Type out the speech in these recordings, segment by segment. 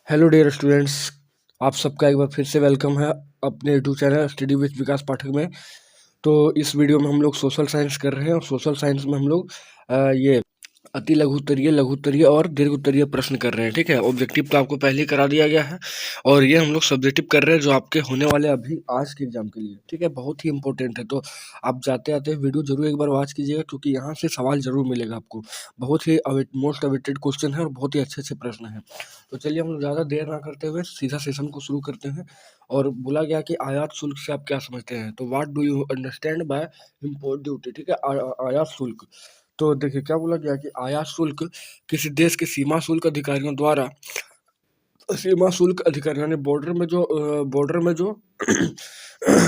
Hello dear students, आप सबका एक बार फिर से वेलकम है अपने यूट्यूब चैनल स्टडी विद विकास पाठक में। तो इस वीडियो में हम लोग सोशल साइंस कर रहे हैं और सोशल साइंस में हम लोग ये अति लघु उत्तरीय, लघु उत्तरीय और दीर्घ उत्तरीय प्रश्न कर रहे हैं। ठीक है, ऑब्जेक्टिव तो आपको पहले ही करा दिया गया है और ये हम लोग सब्जेक्टिव कर रहे हैं जो आपके होने वाले अभी आज के एग्जाम के लिए। ठीक है, बहुत ही इंपॉर्टेंट है, तो आप जाते आते वीडियो जरूर एक बार वॉच कीजिएगा क्योंकि यहाँ से सवाल जरूर मिलेगा आपको। बहुत ही मोस्ट अवेटेड क्वेश्चन है और बहुत ही अच्छे अच्छे प्रश्न हैं। तो चलिए हम लोग ज़्यादा देर ना करते हुए सीधा सेशन को शुरू करते हैं। और बोला गया कि आयात शुल्क से आप क्या समझते हैं, तो what do you understand by import duty. ठीक है, आयात शुल्क। तो देखिए क्या बोला गया कि आयात शुल्क किसी देश के सीमा शुल्क अधिकारियों द्वारा, सीमा शुल्क अधिकारी यानी बॉर्डर में जो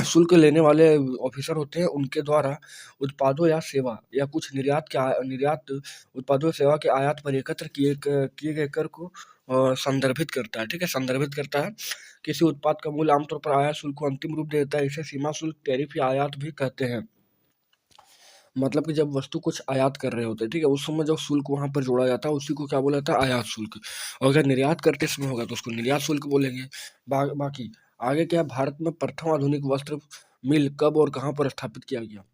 शुल्क लेने वाले ऑफिसर होते हैं उनके द्वारा उत्पादों या सेवा या कुछ निर्यात उत्पादों या सेवा के आयात पर एकत्र किए गए कर को संदर्भित करता है। ठीक है, संदर्भित करता है। किसी उत्पाद का मूल्य आमतौर पर आयात शुल्क को अंतिम रूप देता है। इसे सीमा शुल्क, टैरिफ या आयात भी कहते हैं। मतलब कि जब वस्तु कुछ आयात कर रहे होते हैं, ठीक है, उस समय जो शुल्क वहां पर जोड़ा जाता है उसी को क्या बोला जाता है, आयात शुल्क। और अगर निर्यात करते समय होगा तो उसको निर्यात शुल्क बोलेंगे। बाकी आगे क्या है, भारत में प्रथम आधुनिक वस्त्र मिल कब और कहाँ पर स्थापित किया गया।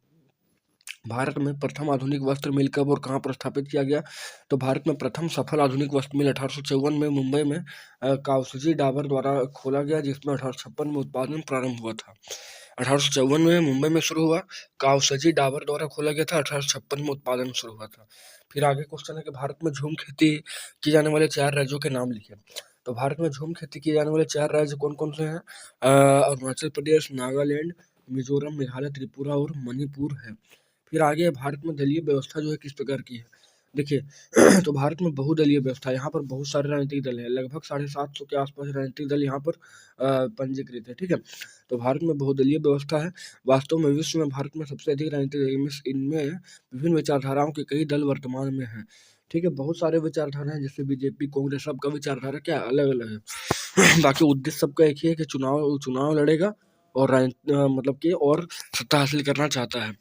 भारत में प्रथम आधुनिक वस्त्र मिल कब और कहाँ पर स्थापित किया गया, तो भारत में प्रथम सफल आधुनिक वस्त्र मिल 1854 में मुंबई में कावसजी डाबर द्वारा खोला गया, जिसमें 1856 में उत्पादन प्रारंभ हुआ था। 1854 में मुंबई में शुरू हुआ, कावसजी डाबर द्वारा खोला गया था, 1856 में उत्पादन शुरू हुआ था। फिर आगे क्वेश्चन है कि भारत में झूम खेती की जाने वाले 4 राज्यों के नाम लिखे। तो भारत में झूम खेती की जाने वाले 4 राज्य कौन कौन से हैं, अरुणाचल प्रदेश, नागालैंड, मिजोरम, मेघालय, त्रिपुरा और मणिपुर है। फिर आगे भारत में दलीय व्यवस्था जो है किस प्रकार की है। देखिए तो भारत में बहुदलीय व्यवस्था है। यहाँ पर बहुत सारे राजनीतिक दल हैं, लगभग 750 के आसपास राजनीतिक दल यहाँ पर पंजीकृत है। ठीक है, तो भारत में बहुदलीय व्यवस्था है। वास्तव में विश्व में भारत में सबसे अधिक राजनीतिक दल, इनमें विभिन्न विचारधाराओं के कई दल वर्तमान में हैं। ठीक है, बहुत सारे विचारधारा हैं, जैसे बीजेपी, कांग्रेस, सबका विचारधारा क्या अलग अलग है बाकी उद्देश्य सबका एक ही है कि चुनाव चुनाव लड़ेगा और मतलब कि और सत्ता हासिल करना चाहता है।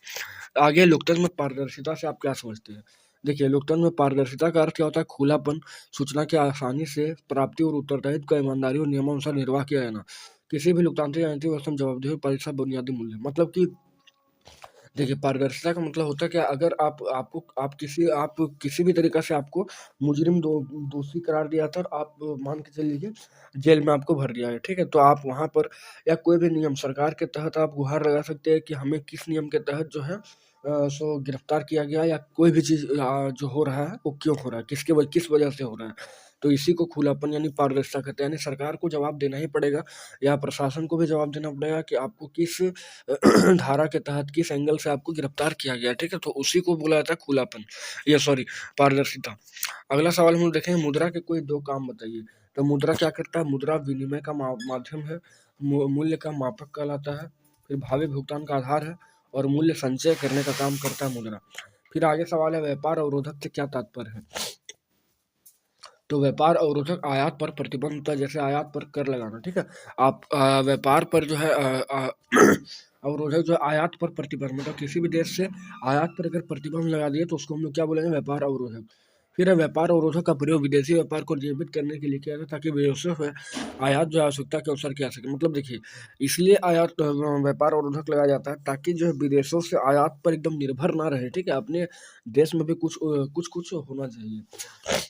आगे लोकतंत्र में पारदर्शिता से आप क्या समझते हैं। देखिए, लोकतंत्र में पारदर्शिता का अर्थ क्या होता है, खुलापन, सूचना की आसानी से प्राप्ति और उत्तरदायित्व का ईमानदारी और नियमानुसार निर्वाह किया जाना। किसी भी लोकतांत्रिक रणनीति व्यवस्था में जवाबदेही और परीक्षा बुनियादी मूल्य। मतलब कि देखिए, पारदर्शिता का मतलब होता है कि अगर आप किसी भी तरीका से आपको मुजरिम दोषी करार दिया था और आप मान के चल लीजिए जेल में आपको भर दिया है। ठीक है, तो आप वहां पर या कोई भी नियम सरकार के तहत आप गुहार लगा सकते हैं कि हमें किस नियम के तहत जो है सो गिरफ्तार किया गया, या कोई भी चीज जो हो रहा है वो क्यों हो रहा है, किस वजह से हो रहा है। तो इसी को खुलापन यानी पारदर्शिता कहते हैं। यानी सरकार को जवाब देना ही पड़ेगा या प्रशासन को भी जवाब देना पड़ेगा कि आपको किस धारा के तहत, किस एंगल से आपको गिरफ्तार किया गया। ठीक है, तो उसी को बोला जाता है खुलापन, ये सॉरी पारदर्शिता। अगला सवाल हम लोग देखेंगे, मुद्रा के कोई 2 काम बताइए। तो मुद्रा क्या करता है, मुद्रा विनिमय का माध्यम है, मूल्य का मापक कहलाता है, फिर भावी भुगतान का आधार है और मूल्य संचय करने का काम करता है मुद्रा। फिर आगे सवाल है, व्यापार अवरोधक से क्या तात्पर्य है। तो व्यापार अवरोधक आयात पर प्रतिबंध होता है, जैसे आयात पर कर लगाना। ठीक है, आप व्यापार पर जो है अवरोधक जो आयात पर प्रतिबंध, मतलब किसी भी देश से आयात पर अगर प्रतिबंध लगा दिए तो उसको हम लोग क्या बोलेंगे, व्यापार अवरोधक। फिर है व्यापार अवरोधक का प्रयोग विदेशी व्यापार को नियमित करने के लिए किया जाता है ताकि विदेशों में आयात जो आवश्यकता के अनुसार किया सके। मतलब देखिए, इसलिए आयात व्यापार अवरोधक लगाया जाता है ताकि जो है विदेशों से आयात पर एकदम निर्भर ना रहे। ठीक है, अपने देश में भी कुछ कुछ होना चाहिए।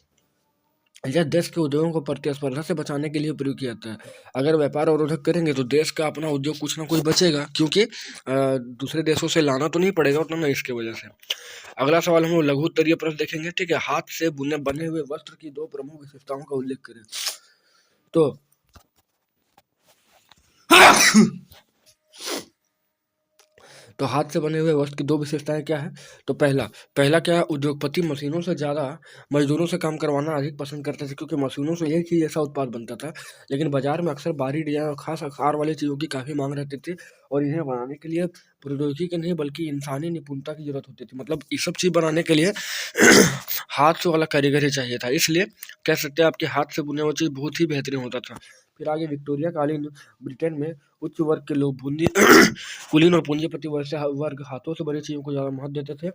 यह देश के उद्योगों को प्रतिस्पर्धा से बचाने के लिए प्रयोग किया जाता है। अगर व्यापार अवरोधक करेंगे तो देश का अपना उद्योग कुछ ना कुछ बचेगा, क्योंकि दूसरे देशों से लाना तो नहीं पड़ेगा उतना ना, इसके वजह से। अगला सवाल हम लोग लघु उत्तरीय प्रश्न देखेंगे। ठीक है, हाथ से बने हुए वस्त्र की 2 प्रमुख विशेषताओं का उल्लेख करें। तो तो हाथ से बने हुए वस्त्र की 2 विशेषताएं क्या है। तो पहला क्या है, उद्योगपति मशीनों से ज़्यादा मजदूरों से काम करवाना अधिक पसंद करते थे, क्योंकि मशीनों से एक ही जैसा उत्पाद बनता था। लेकिन बाजार में अक्सर बाहरी डिजाइन और खास आकार वाली चीज़ों की काफ़ी मांग रहती थी और इन्हें बनाने के लिए प्रौद्योगिकी की नहीं बल्कि इंसानी निपुणता की जरूरत होती थी। मतलब ये सब चीज़ बनाने के लिए हाथ से वाला कारीगर ही चाहिए था, इसलिए कह सकते हैं आपके हाथ से बुने हुआ चीज़ बहुत ही बेहतरीन होता था। फिर आगे विक्टोरिया कालीन ब्रिटेन में उच्च वर्ग के लोग बूंदी कुलीन और पूंजीपति वर्ग हाथों से बनी चीजों को ज्यादा महत्व देते थे।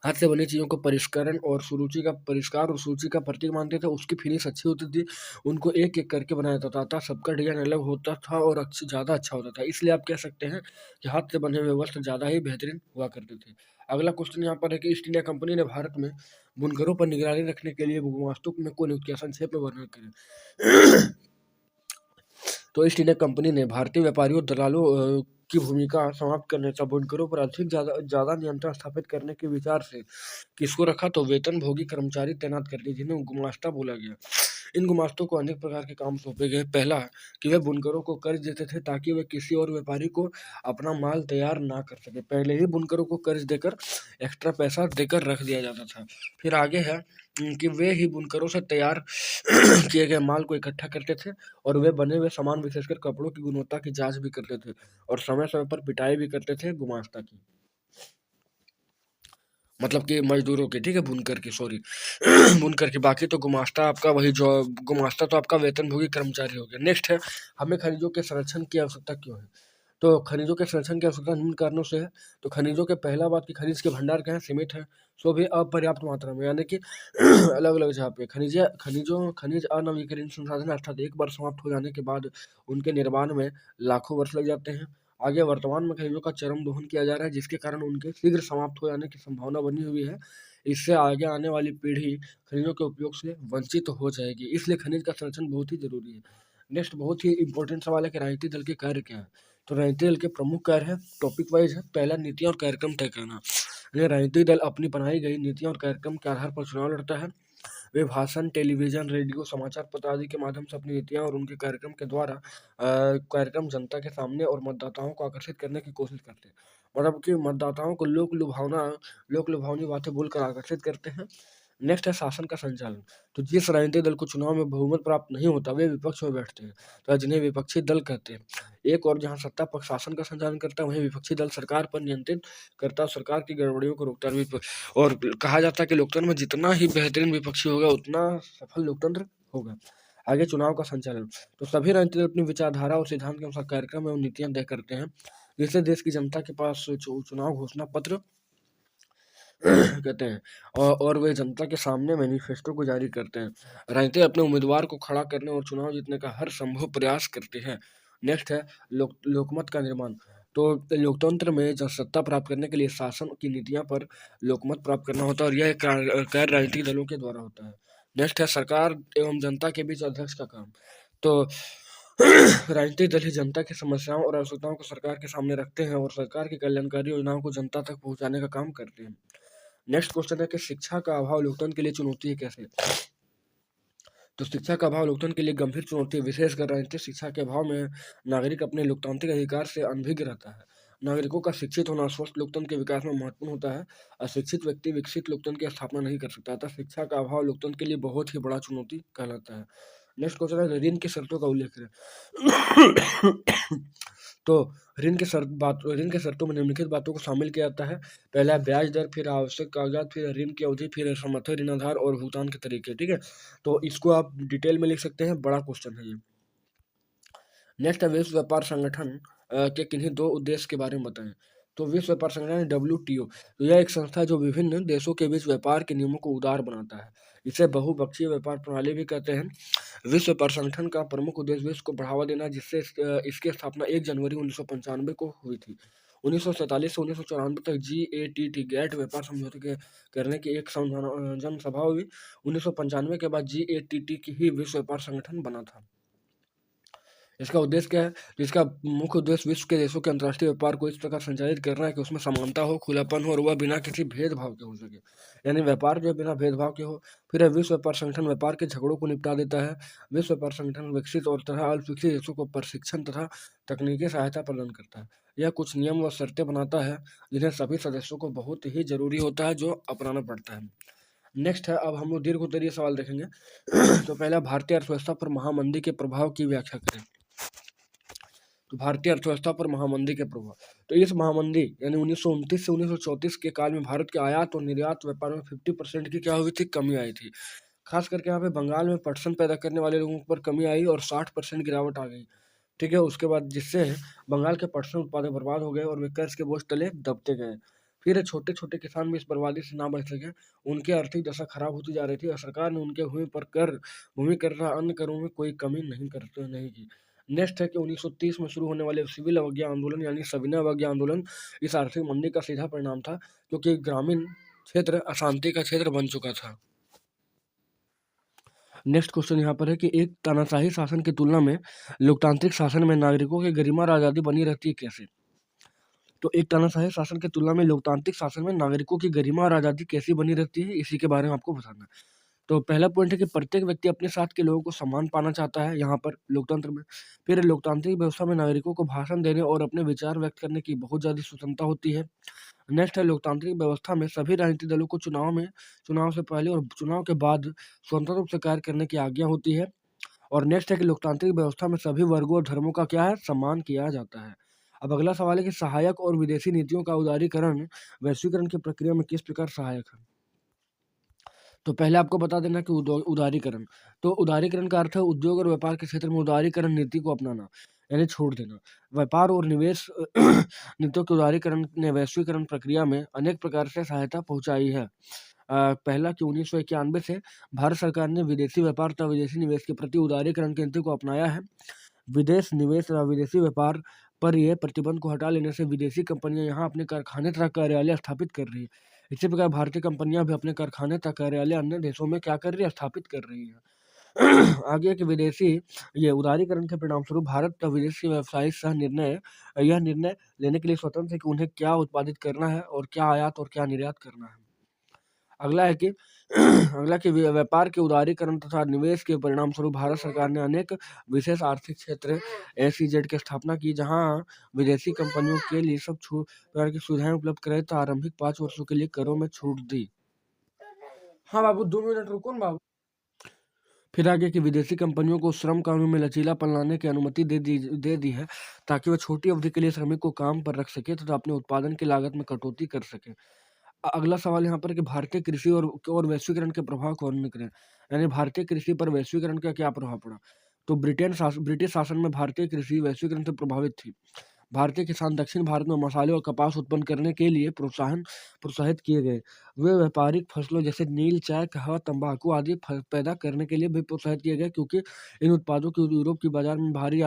हाथ से बनी चीज़ों को परिष्करण और सुरुचि का परिष्कार और सूची का प्रतीक मानते थे। उसकी फिनिश अच्छी होती थी, उनको एक-एक करके बनाया जाता था, सबका डिज़ाइन अलग होता था और ज़्यादा अच्छा होता था। इसलिए आप कह सकते हैं कि हाथ से बने हुए वस्त्र ज़्यादा ही बेहतरीन हुआ करते थे। अगला क्वेश्चन यहाँ पर है कि ईस्ट इंडिया कंपनी ने भारत में बुनकरों पर निगरानी रखने के लिए वास्तु में को नियुक्त किया? संक्षेप में वर्णन करें। तो ईस्ट इंडिया कंपनी ने भारतीय व्यापारियों और दलालों की भूमिका समाप्त करने तथा बुनकरों पर अधिक ज़्यादा नियंत्रण स्थापित करने के विचार से किसको रखा? तो वेतनभोगी कर्मचारी तैनात कर दिए, जिन्हें गुमास्ता बोला गया। इन गुमास्तों को अनेक प्रकार के काम सौंपे गए। पहला कि वे बुनकरों को कर्ज देते थे ताकि वे किसी और व्यापारी को अपना माल तैयार ना कर सके। पहले ही बुनकरों को कर्ज देकर एक्स्ट्रा पैसा देकर रख दिया जाता था। फिर आगे है कि वे ही बुनकरों से तैयार किए गए माल को इकट्ठा करते थे और वे बने हुए सामान विशेषकर कपड़ों की गुणवत्ता की जांच भी करते थे और समय समय पर पिटाई भी करते थे गुमास्ता की, मतलब कि मजदूरों की, ठीक है, बुनकर की, सॉरी बुनकर की। बाकी तो गुमास्ता आपका वही जो गुमास्ता तो आपका वेतनभोगी कर्मचारी हो गया। नेक्स्ट है, हमें खनिजों के संरक्षण की आवश्यकता क्यों है? तो खनिजों के संरक्षण की आवश्यकता निम्न कारणों से है। तो खनिजों के पहला बात कि खनिज के भंडार क्या है? सीमित है, सो भी अपर्याप्त मात्रा में, यानी कि अलग अलग जगह पे खनिज अनवीकरणीय संसाधन, अर्थात एक बार समाप्त हो जाने के बाद उनके निर्माण में लाखों वर्ष लग जाते हैं। आगे वर्तमान में खनिजों का चरम दोहन किया जा रहा है, जिसके कारण उनके शीघ्र समाप्त हो जाने की संभावना बनी हुई है। इससे आगे आने वाली पीढ़ी खनिजों के उपयोग से वंचित हो जाएगी, इसलिए खनिज का संरक्षण बहुत ही जरूरी है। नेक्स्ट बहुत ही इंपॉर्टेंट सवाल है कि राजनीतिक दल के कार्य क्या है? तो राजनीतिक दल के प्रमुख कार्य है, टॉपिक वाइज है। पहला, नीतियां और कार्यक्रम तय करना। यानी राजनीतिक दल अपनी बनाई गई नीतियों और कार्यक्रम के आधार पर चुनाव लड़ता है। वे भाषण, टेलीविजन, रेडियो, समाचार पत्र आदि के माध्यम से अपनी नीतियां और उनके कार्यक्रम के द्वारा कार्यक्रम जनता के सामने और मतदाताओं को आकर्षित करने की कोशिश करते हैं। मतलब कि मतदाताओं को लोक लुभावनी बातें बोलकर आकर्षित करते हैं। नेक्स्ट है शासन का संचालन। तो जिस राजनीतिक दल को चुनाव में बहुमत प्राप्त नहीं होता, वे विपक्ष में बैठते हैं, तो जिन्हें विपक्षी दल कहते हैं। एक और जहां सत्ता पक्ष शासन का संचालन करता है, वहीं विपक्षी दल सरकार पर नियंत्रित करता है, सरकार की गड़बड़ियों को रोकता है। और कहा जाता है कि लोकतंत्र में जितना ही बेहतरीन विपक्षी होगा, उतना सफल लोकतंत्र होगा। आगे चुनाव का संचालन। तो सभी राजनीतिक दल अपनी विचारधारा और सिद्धांत के अनुसार कार्यक्रम एवं नीतियां तय करते हैं, जिससे देश की जनता के पास चुनाव घोषणा पत्र कहते हैं, और वे जनता के सामने मैनिफेस्टो को जारी करते हैं। राजनीतिक अपने उम्मीदवार को खड़ा करने और चुनाव जीतने का हर संभव प्रयास करते हैं। नेक्स्ट है लोकमत का निर्माण। तो लोकतंत्र में जब सत्ता प्राप्त करने के लिए शासन की नीतियां पर लोकमत प्राप्त करना होता है और यह गैर राजनीतिक दलों के द्वारा होता है। नेक्स्ट है सरकार एवं जनता के बीच अध्यक्ष का काम। तो राजनीतिक दल ही जनता की समस्याओं और आवश्यकताओं को सरकार के सामने रखते हैं और सरकार की कल्याणकारी योजनाओं को जनता तक पहुंचाने का काम करते हैं। नेक्स्ट क्वेश्चन है कि शिक्षा का अभाव लोकतंत्र के लिए चुनौती है कैसे? तो शिक्षा का अभाव लोकतंत्र के लिए गंभीर चुनौती है, विशेषकर राजनीतिक शिक्षा के अभाव में नागरिक अपने लोकतांत्रिक अधिकार से अनभिज्ञ रहता है। नागरिकों का शिक्षित होना स्वस्थ लोकतंत्र के विकास में महत्वपूर्ण होता है। अशिक्षित व्यक्ति विकसित लोकतंत्र की स्थापना नहीं कर सकता, अतः शिक्षा का अभाव लोकतंत्र के लिए बहुत ही बड़ा चुनौती कहलाता है। नेक्स्ट क्वेश्चन है ऋण की शर्तों का उल्लेख करें। तो ऋण के शर्तों में निम्नलिखित बातों को शामिल किया जाता है। पहला, ब्याज दर, फिर आवश्यक कागजात, फिर ऋण की अवधि, फिर समर्थन ऋण आधार और भुगतान के तरीके, ठीक है। तो इसको आप डिटेल में लिख सकते हैं, बड़ा क्वेश्चन है ये। नेक्स्ट है विश्व व्यापार संगठन के किन्हीं दो उद्देश्य के बारे में बताएं। तो विश्व व्यापार संगठन WTO, तो यह एक संस्था है जो विभिन्न देशों के बीच व्यापार के नियमों को उदार बनाता है। इसे बहुपक्षीय व्यापार प्रणाली भी कहते हैं। विश्व व्यापार संगठन का प्रमुख उद्देश्य विश्व को बढ़ावा देना, जिससे इसकी स्थापना 1 जनवरी 1995 को हुई थी। 1947 से 1994 तक GATT गैट व्यापार समझौते के करने की एक जनसभा हुई। 1995 के बाद GATT की ही विश्व व्यापार संगठन बना था। इसका उद्देश्य क्या है? तो इसका मुख्य उद्देश्य विश्व के देशों के अंतर्राष्ट्रीय व्यापार को इस प्रकार संचालित करना है कि उसमें समानता हो, खुलापन हो और वह बिना किसी भेदभाव के हो सके। यानी व्यापार जो है बिना भेदभाव के हो। फिर है विश्व व्यापार संगठन व्यापार के झगड़ों को निपटा देता है। विश्व व्यापार संगठन विकसित और तथा अल्प विकसित देशों को प्रशिक्षण तथा तकनीकी सहायता प्रदान करता है। यह कुछ नियम व शर्तें बनाता है, जिन्हें सभी सदस्यों को बहुत ही जरूरी होता है, जो अपनाना पड़ता है। नेक्स्ट है, अब हम लोग दीर्घ उत्तरीय सवाल देखेंगे। तो पहला, भारतीय अर्थव्यवस्था पर महामंदी के प्रभाव की व्याख्या करें। तो भारतीय अर्थव्यवस्था पर महामंदी के प्रभाव। तो इस महामंदी यानी 1929 से 1934 के काल में भारत के आयात और निर्यात व्यापार में 50% की क्या हुई थी? कमी आई थी। खास करके यहाँ पे बंगाल में पटसन पैदा करने वाले लोगों पर कमी आई और 60% गिरावट आ गई, ठीक है। उसके बाद जिससे बंगाल के पटसन उत्पादक बर्बाद हो गए और वे कर्ज के बोझ तले दबते गए। फिर छोटे छोटे किसान भी इस बर्बादी से ना बच सके, उनकी आर्थिक दशा खराब होती जा रही थी और सरकार ने उनके भूमि कर तथा अन्य करों में कोई कमी नहीं की। नेक्स्ट है कि 1930 में शुरू होने वाले सिविल अवज्ञा आंदोलन यानी सविनय अवज्ञा आंदोलन इस आर्थिक मंदी का सीधा परिणाम था, क्योंकि ग्रामीण क्षेत्र अशांति का क्षेत्र बन चुका था। नेक्स्ट क्वेश्चन यहाँ पर है कि एक तानाशाही शासन की तुलना में लोकतांत्रिक शासन में नागरिकों की गरिमा और आज़ादी बनी रहती है कैसे? तो एक तानाशाही शासन की तुलना में लोकतांत्रिक शासन में नागरिकों की गरिमा और आज़ादी कैसी बनी रहती है, इसी के बारे में आपको बताना है। तो पहला पॉइंट है कि प्रत्येक व्यक्ति अपने साथ के लोगों को सम्मान पाना चाहता है यहाँ पर लोकतंत्र में। फिर लोकतांत्रिक व्यवस्था में नागरिकों को भाषण देने और अपने विचार व्यक्त करने की बहुत ज़्यादा स्वतंत्रता होती है। नेक्स्ट है लोकतांत्रिक व्यवस्था में सभी राजनीतिक दलों को चुनाव से पहले और चुनाव के बाद स्वतंत्र रूप से कार्य करने की आज्ञा होती है। और नेक्स्ट है कि लोकतांत्रिक व्यवस्था में सभी वर्गों और धर्मों का क्या है, सम्मान किया जाता है। अब अगला सवाल है कि सहायक और विदेशी नीतियों का उदारीकरण वैश्वीकरण की प्रक्रिया में किस प्रकार सहायक है? तो पहले आपको बता देना कि उदारीकरण, तो उदारीकरण का अर्थ है उद्योग और व्यापार के क्षेत्र में उदारीकरण नीति को अपनाना, यानी छोड़ देना। व्यापार और निवेश नीतियों के उदारीकरण ने वैश्वीकरण प्रक्रिया में अनेक प्रकार से सहायता पहुंचाई है। पहला कि 1991 से भारत सरकार ने विदेशी व्यापार तथा विदेशी निवेश के प्रति उदारीकरण की नीति को अपनाया है। विदेश निवेश तथा विदेशी व्यापार पर यह प्रतिबंध को हटा लेने से विदेशी कंपनियां यहाँ अपने कारखाने तथा कार्यालय स्थापित कर रही है। इसी प्रकार भारतीय कंपनियां भी अपने कारखाने तथा कार्यालय अन्य देशों में क्या कर रही है, स्थापित कर रही है। आगे कि विदेशी ये उदारीकरण के परिणाम स्वरूप भारत तथा विदेशी व्यवसायिक यह निर्णय लेने के लिए स्वतंत्र है कि उन्हें क्या उत्पादित करना है और क्या आयात और क्या निर्यात करना है। अगला है कि अगला कि व्यापार के उदारीकरण तथा निवेश के परिणाम स्वरूप भारत सरकार ने अनेक विशेष आर्थिक क्षेत्र SEZ की स्थापना की, जहां विदेशी कंपनियों के लिए सब प्रकार की सुविधाएं उपलब्ध कराई तथा आरंभिक 5 वर्षों के लिए करों में छूट दी। हाँ बाबू 2 मिनट रुको ना बाबू। फिर आगे कि विदेशी कंपनियों को श्रम कानून में लचीलापन लाने की अनुमति दे दी है, ताकि वह छोटी अवधि के लिए श्रमिक को काम पर रख सके तथा अपने उत्पादन की लागत में कटौती कर सके। अगला सवाल यहाँ पर कि भारतीय कृषि और वैश्वीकरण के प्रभाव को वर्णन करें, यानी भारतीय कृषि पर वैश्वीकरण का क्या प्रभाव पड़ा? तो ब्रिटिश शासन में भारतीय कृषि वैश्वीकरण से प्रभावित थी। भारतीय किसान दक्षिण भारत में मसाले और कपास उत्पन्न करने के लिए प्रोत्साहित किए गए। वे व्यापारिक फसलों जैसे नील, चाय, कहवा, तंबाकू आदि पैदा करने के लिए भी प्रोत्साहित किए गए, क्योंकि इन उत्पादों की यूरोप की बाजार में काफ़ी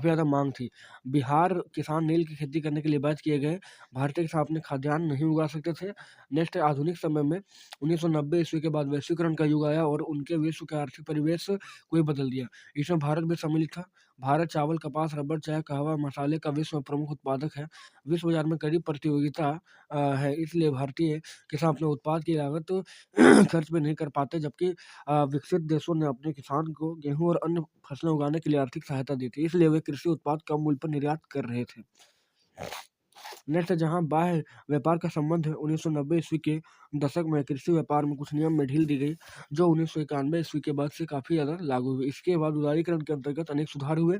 ज़्यादा मांग थी। बिहार किसान नील की खेती करने के लिए बाध्य किए गए। भारतीय किसान अपने खाद्यान्न नहीं उगा सकते थे। नेक्स्ट आधुनिक समय में 1990 ईस्वी के बाद वैश्वीकरण का युग आया और उनके विश्व के आर्थिक परिवेश को ही बदल दिया। इसमें भारत भी सम्मिलित था। भारत चावल, कपास, रबर, चाय, कहवा, मसाले का विश्व में प्रमुख उत्पादक है। विश्व बाजार में कड़ी प्रतियोगिता है, इसलिए भारतीय किसान अपने उत्पाद की लागत खर्च भी नहीं कर पाते, जबकि विकसित देशों ने अपने किसान को गेहूं और अन्य फसलें उगाने के लिए आर्थिक सहायता दी थी, इसलिए वे कृषि उत्पाद कम मूल्य पर निर्यात कर रहे थे। नेक्स्ट जहां बाह्य व्यापार का संबंध है, 1990 ईस्वी के दशक में कृषि व्यापार में कुछ नियम में ढील दी गई, जो 1991 ईस्वी के बाद से काफ़ी ज़्यादा लागू हुए। इसके बाद उदारीकरण के अंतर्गत अनेक सुधार हुए।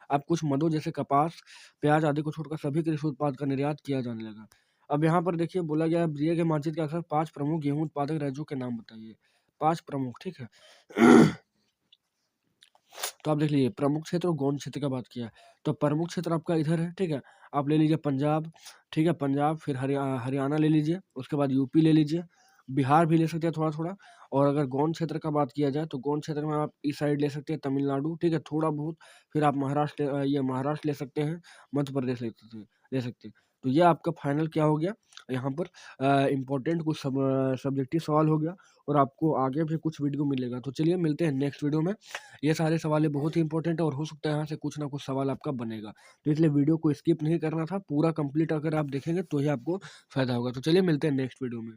अब कुछ मदों जैसे कपास, प्याज आदि को छोड़कर सभी कृषि उत्पाद का निर्यात किया जाने लगा। अब यहाँ पर देखिए बोला गया है, दिए गए मानचित्र के अनुसार 5 प्रमुख गेहूं उत्पादक राज्यों के नाम बताइए। 5 प्रमुख, ठीक है। तो आप देख लीजिए प्रमुख क्षेत्र और गौण क्षेत्र का बात किया है। तो प्रमुख क्षेत्र आपका इधर है, ठीक है। आप ले लीजिए पंजाब, ठीक है, पंजाब, फिर हरियाणा ले लीजिए, उसके बाद यूपी ले लीजिए, बिहार भी ले सकते हैं थोड़ा थोड़ा। और अगर गौण क्षेत्र का बात किया जाए तो गौण क्षेत्र में आप इस साइड ले सकते हैं तमिलनाडु, ठीक है, थोड़ा बहुत। फिर आप महाराष्ट्र ले सकते हैं, मध्य प्रदेश ले सकते हैं। तो ये आपका फाइनल क्या हो गया यहाँ पर, इम्पोर्टेंट कुछ सब्जेक्टिव सवाल हो गया, और आपको आगे भी कुछ वीडियो मिलेगा। तो चलिए मिलते हैं नेक्स्ट वीडियो में। ये सारे सवाल बहुत ही इंपॉर्टेंट है और हो सकता है यहाँ से कुछ ना कुछ सवाल आपका बनेगा, तो इसलिए वीडियो को स्किप नहीं करना था, पूरा कंप्लीट अगर आप देखेंगे तो ही आपको फायदा होगा। तो चलिए मिलते हैं नेक्स्ट वीडियो में।